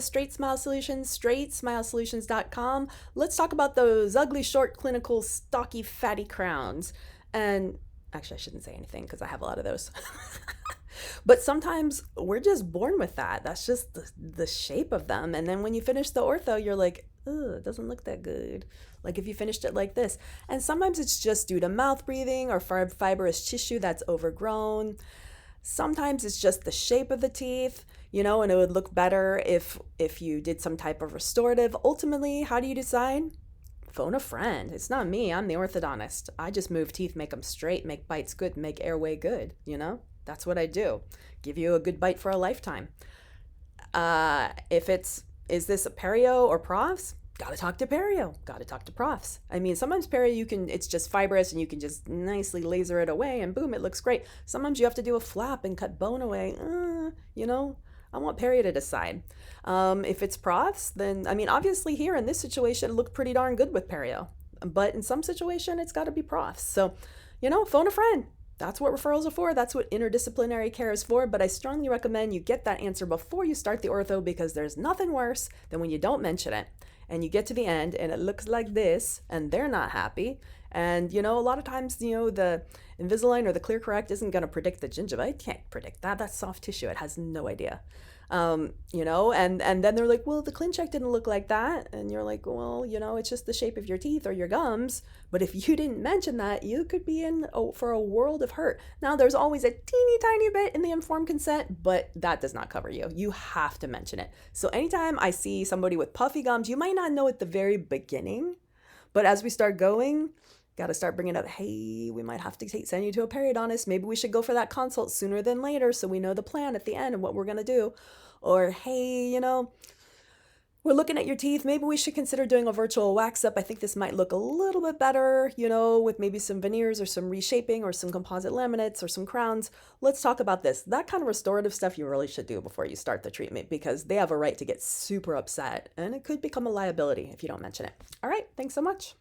Straightsmile Solutions, straightsmilesolutions.com. Let's talk about those ugly, short, clinical, stocky, fatty crowns. And actually, I shouldn't say anything because I have a lot of those. But sometimes we're just born with that. That's just the shape of them. And then when you finish the ortho, you're like, ugh, it doesn't look that good. Like if you finished it like this. And sometimes it's just due to mouth breathing or fibrous tissue that's overgrown. Sometimes it's just the shape of the teeth, and it would look better if you did some type of restorative. Ultimately, how do you decide? Phone a friend. It's not me. I'm the orthodontist. I just move teeth, make them straight, make bites good, make airway good, That's what I do. Give you a good bite for a lifetime. Is this a perio or profs? Gotta talk to perio. Gotta talk to profs. I mean, sometimes perio it's just fibrous and you can just nicely laser it away and boom, it looks great. Sometimes you have to do a flap and cut bone away. I want perio to decide. If it's profs, then, obviously here in this situation, it looked pretty darn good with perio. But in some situation, it's gotta be profs. So, phone a friend. That's what referrals are for. That's what interdisciplinary care is for. But I strongly recommend you get that answer before you start the ortho because there's nothing worse than when you don't mention it and you get to the end and it looks like this and they're not happy. And, a lot of times, the Invisalign or the ClearCorrect isn't going to predict the gingiva. It can't predict that. That's soft tissue. It has no idea. And then they're like, well, the Clincheck didn't look like that. And you're like, well, it's just the shape of your teeth or your gums. But if you didn't mention that, you could be in for a world of hurt. Now, there's always a teeny tiny bit in the informed consent, but that does not cover you. You have to mention it. So anytime I see somebody with puffy gums, you might not know at the very beginning, but as we start going, got to start bringing up, hey, we might have to send you to a periodontist. Maybe we should go for that consult sooner than later so we know the plan at the end and what we're going to do. Or, hey, we're looking at your teeth. Maybe we should consider doing a virtual wax up. I think this might look a little bit better, with maybe some veneers or some reshaping or some composite laminates or some crowns. Let's talk about this. That kind of restorative stuff you really should do before you start the treatment because they have a right to get super upset and it could become a liability if you don't mention it. All right. Thanks so much.